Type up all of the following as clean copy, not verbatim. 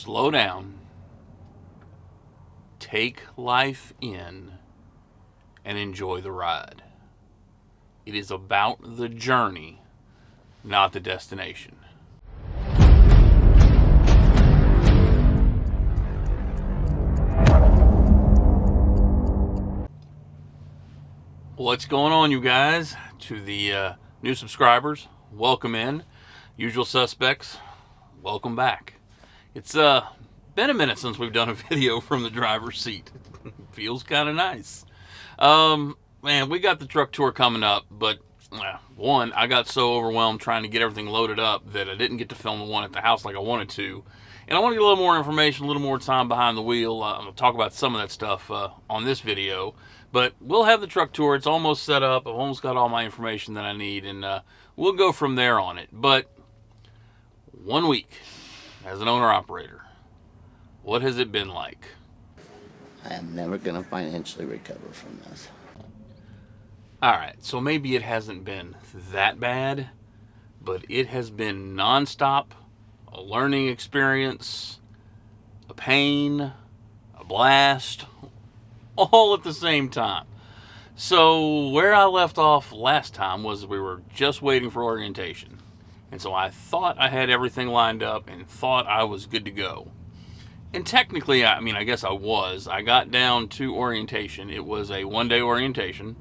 slow down, take life in, and enjoy the ride. It is about the journey, not the destination. What's going on, you guys? To the new subscribers, welcome in. Usual suspects, welcome back. It's been a minute since we've done a video from the driver's seat. Feels kind of nice. Man, we got the truck tour coming up, but one, I got so overwhelmed trying to get everything loaded up that I didn't get to film the one at the house like I wanted to. And I want to get a little more information, a little more time behind the wheel. I'm going to talk about some of that stuff on this video. But we'll have the truck tour. It's almost set up. I've almost got all my information that I need, and we'll go from there on it. But 1 week as an owner-operator, what has it been like? I am never going to financially recover from this. All right, so maybe it hasn't been that bad, but it has been nonstop, a learning experience, a pain, a blast, all at the same time. So where I left off last time was we were just waiting for orientation. And so I thought I had everything lined up and thought I was good to go. And technically, I guess I was. I got down to orientation. It was a one-day orientation.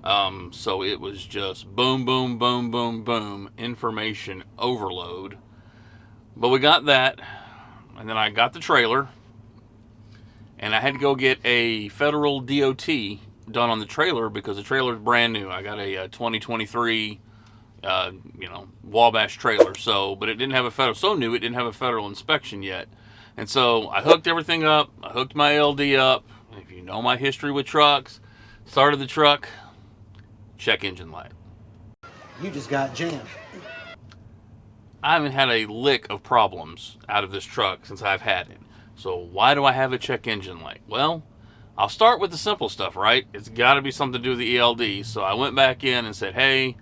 So it was just boom, boom, boom, boom, boom, information overload. But we got that, and then I got the trailer, and I had to go get a federal DOT done on the trailer because the trailer is brand new. I got a 2023, Wabash trailer. But it didn't have a federal. So new, it didn't have a federal inspection yet. And so I hooked everything up. I hooked my LD up. If you know my history with trucks, started the truck, check engine light. You just got jammed. I haven't had a lick of problems out of this truck since I've had it. So why do I have a check engine light? Well, I'll start with the simple stuff, right? It's got to be something to do with the ELD. So I went back in and said, hey,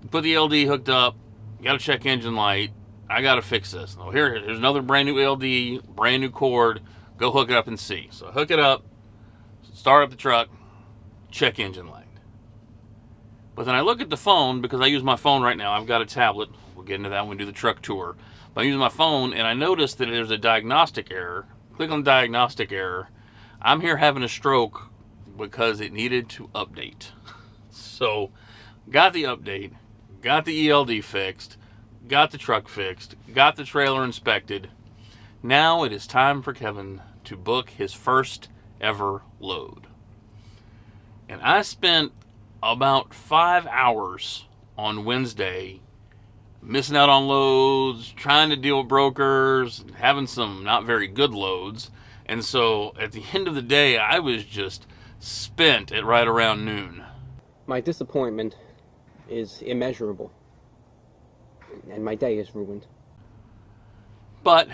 put the ELD hooked up, got a check engine light, I got to fix this. Now here's another brand new ELD, brand new cord, go hook it up and see. So I hook it up, start up the truck, check engine light. But then I look at the phone, because I use my phone right now. I've got a tablet. We'll get into that when we do the truck tour. But I'm using my phone, and I noticed that there's a diagnostic error. Click on diagnostic error. I'm here having a stroke because it needed to update. So, got the update, got the ELD fixed, got the truck fixed, got the trailer inspected. Now it is time for Kevin to book his first ever load. And I spent about 5 hours on Wednesday missing out on loads, trying to deal with brokers, having some not very good loads. And so at the end of the day, I was just spent at right around noon. My disappointment is immeasurable, and my day is ruined. But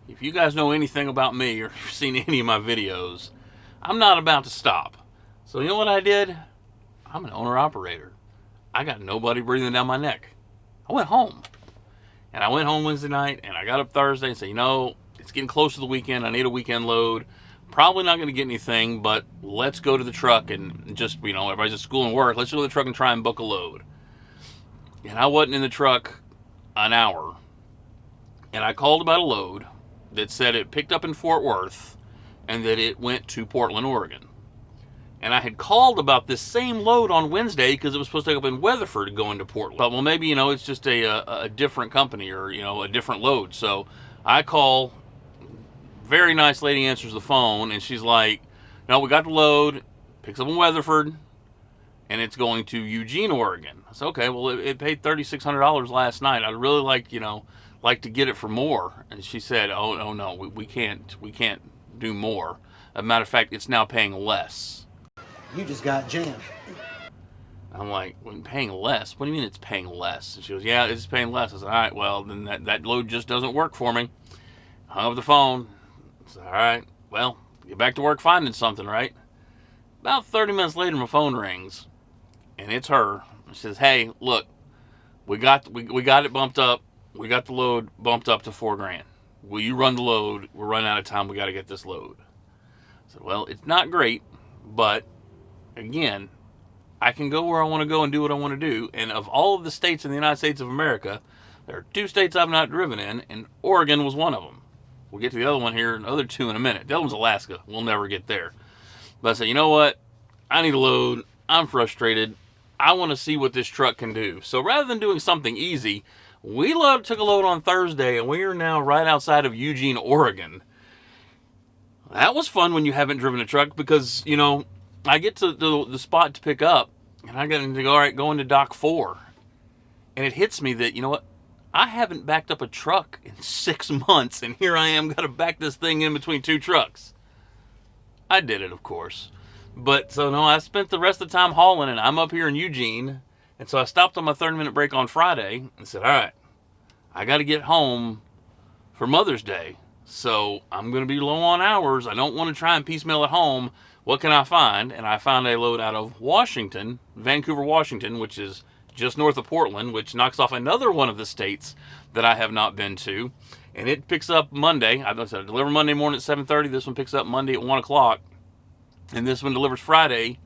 if you guys know anything about me or you've seen any of my videos, I'm not about to stop. So you know what I did? I'm an owner-operator. I got nobody breathing down my neck. I went home. And I went home Wednesday night, and I got up Thursday and said, it's getting close to the weekend. I need a weekend load. Probably not going to get anything, but let's go to the truck and just, everybody's at school and work. Let's go to the truck and try and book a load. And I wasn't in the truck an hour. And I called about a load that said it picked up in Fort Worth and that it went to Portland, Oregon. And I had called about this same load on Wednesday because it was supposed to go up in Weatherford going to Portland. But, well, maybe, it's just a different company or, a different load. So I call, very nice lady answers the phone, and she's like, no, we got the load, picks up in Weatherford, and it's going to Eugene, Oregon. I said, okay, well, it paid $3,600 last night. I'd really like to get it for more. And she said, oh no, we can't do more. As a matter of fact, it's now paying less. You just got jammed. I'm like, when paying less? What do you mean it's paying less? And she goes, yeah, it's paying less. I said, all right, well, then that load just doesn't work for me. Hung up the phone. I said, all right, well, get back to work finding something, right? About 30 minutes later, my phone rings, and it's her. She says, hey, look, we got it bumped up. We got the load bumped up to $4,000. will you run the load? We're running out of time. We got to get this load. I said, well, it's not great, but again, I can go where I want to go and do what I want to do. And of all of the states in the United States of America, there are 2 states I've not driven in, and Oregon was one of them. We'll get to the other one here, another 2 in a minute. The other one's Alaska. We'll never get there. But I said, you know what? I need a load. I'm frustrated. I want to see what this truck can do. So rather than doing something easy, we took a load on Thursday, and we are now right outside of Eugene, Oregon. That was fun when you haven't driven a truck because, you know, I get to the spot to pick up, and I got to go, all right, go into Dock 4. And it hits me that, you know what? I haven't backed up a truck in 6 months, and here I am, got to back this thing in between 2 trucks. I did it, of course. But, so no, I spent the rest of the time hauling, and I'm up here in Eugene. And so I stopped on my 30-minute break on Friday and said, all right, I got to get home for Mother's Day. So I'm going to be low on hours. I don't want to try and piecemeal at home. What can I find? And I found a load out of Washington, Vancouver, Washington, which is just north of Portland, which knocks off another one of the states that I have not been to. And it picks up Monday. I deliver Monday morning at 7:30. This one picks up Monday at 1 o'clock. And this one delivers Friday,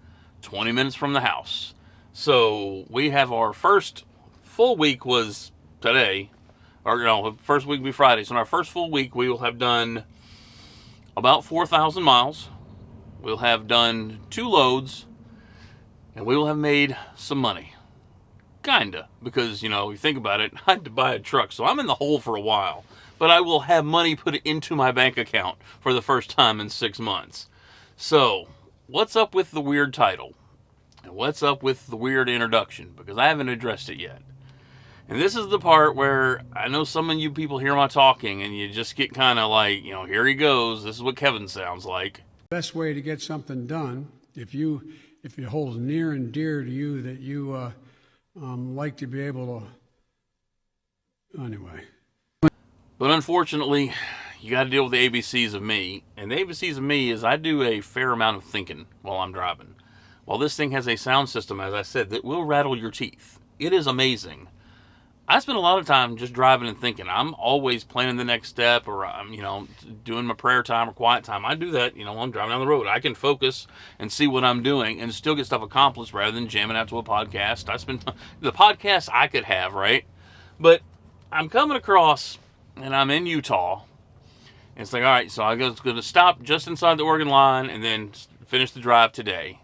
20 minutes from the house. So we have our first full week was today. Or, you know, first week will be Friday. So in our first full week, we will have done about 4,000 miles. We'll have done 2 loads. And we will have made some money. Kinda. Because, you know, you think about it, I had to buy a truck. So I'm in the hole for a while. But I will have money put into my bank account for the first time in 6 months. So, what's up with the weird title? And what's up with the weird introduction? Because I haven't addressed it yet. And this is the part where I know some of you people hear my talking and you just get kind of like, you know, here he goes. This is what Kevin sounds like. Best way to get something done, if it holds near and dear to you that you like to be able to, anyway. But unfortunately, you got to deal with the ABCs of me. And the ABCs of me is I do a fair amount of thinking while I'm driving. While this thing has a sound system, as I said, that will rattle your teeth. It is amazing. I spend a lot of time just driving and thinking. I'm always planning the next step, or I'm, you know, doing my prayer time or quiet time. I do that, you know, while I'm driving down the road. I can focus and see what I'm doing and still get stuff accomplished rather than jamming out to a podcast. I spend the podcast I could have, right? But I'm coming across, and I'm in Utah. And it's like, all right, so I was going to stop just inside the Oregon line and then finish the drive today.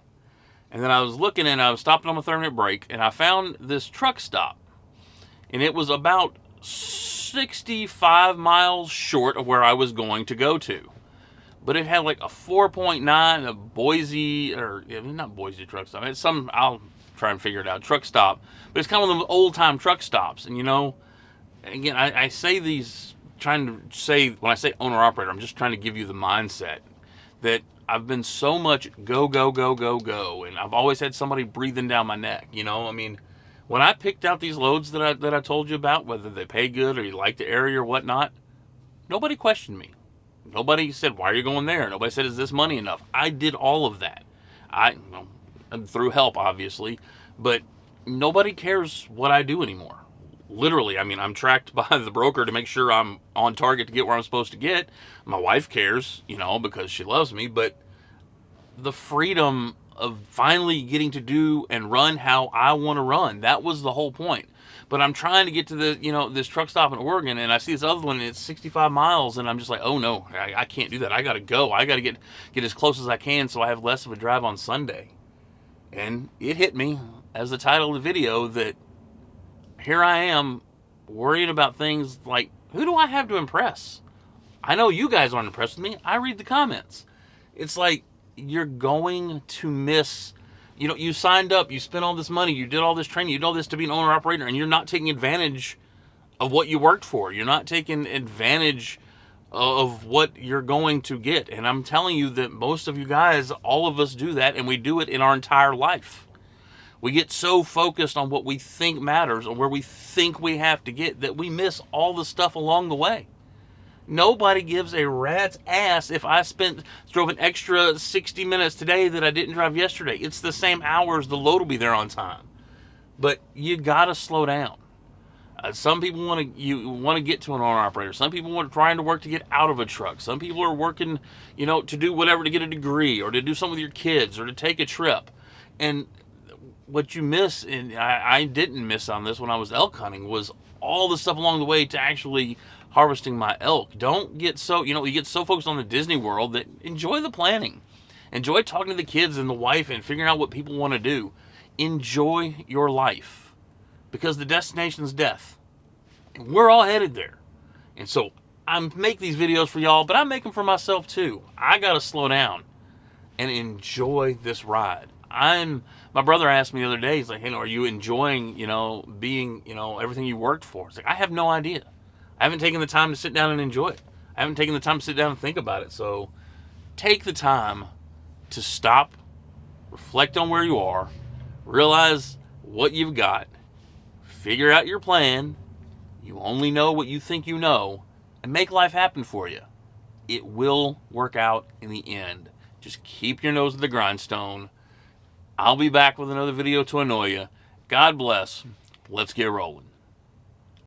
And then I was looking, and I was stopping on my 30-minute break, and I found this truck stop. And it was about 65 miles short of where I was going to go to. But it had like a 4.9, a Boise, or not Boise truck stop. It's some, I'll try and figure it out, truck stop. But it's kind of one of those old-time truck stops. And, you know, again, I say these, trying to say, when I say owner-operator, I'm just trying to give you the mindset that I've been so much go, go, go, go, go. And I've always had somebody breathing down my neck, you know. I mean, when I picked out these loads that I told you about, whether they pay good or you like the area or whatnot, nobody questioned me. Nobody said, why are you going there? Nobody said, is this money enough? I did all of that. Through help, obviously, but nobody cares what I do anymore. Literally, I mean, I'm tracked by the broker to make sure I'm on target to get where I'm supposed to get. My wife cares, you know, because she loves me, but the freedom of finally getting to do and run how I want to run. That was the whole point. But I'm trying to get to the, you know, this truck stop in Oregon, and I see this other one, and it's 65 miles, and I'm just like, oh no, I can't do that. I got to go. I got to get as close as I can so I have less of a drive on Sunday. And it hit me as the title of the video that here I am worrying about things like, who do I have to impress? I know you guys aren't impressed with me. I read the comments. It's like, you're going to miss, you know, you signed up, you spent all this money, you did all this training, you did all this to be an owner-operator, and you're not taking advantage of what you worked for. You're not taking advantage of what you're going to get. And I'm telling you that most of you guys, all of us do that, and we do it in our entire life. We get so focused on what we think matters or where we think we have to get that we miss all the stuff along the way. Nobody gives a rat's ass if I drove an extra 60 minutes today that I didn't drive yesterday. It's the same hours. The load will be there on time. But you got to slow down. Some people want to get to an owner operator. Some people are trying to work to get out of a truck. Some people are working, to do whatever, to get a degree or to do something with your kids or to take a trip. And what you miss, and I didn't miss on this when I was elk hunting, was all the stuff along the way to actually harvesting my elk. Don't get so, you get so focused on the Disney World that enjoy the planning. Enjoy talking to the kids and the wife and figuring out what people want to do. Enjoy your life, because the destination's death. And we're all headed there. And so I make these videos for y'all, but I make them for myself too. I got to slow down and enjoy this ride. My brother asked me the other day, he's like, hey, are you enjoying, being, everything you worked for? It's like, I have no idea. I haven't taken the time to sit down and enjoy it. I haven't taken the time to sit down and think about it. So take the time to stop, reflect on where you are, realize what you've got, figure out your plan. You only know what you think you know, and make life happen for you. It will work out in the end. Just keep your nose to the grindstone. I'll be back with another video to annoy you. God bless. Let's get rolling.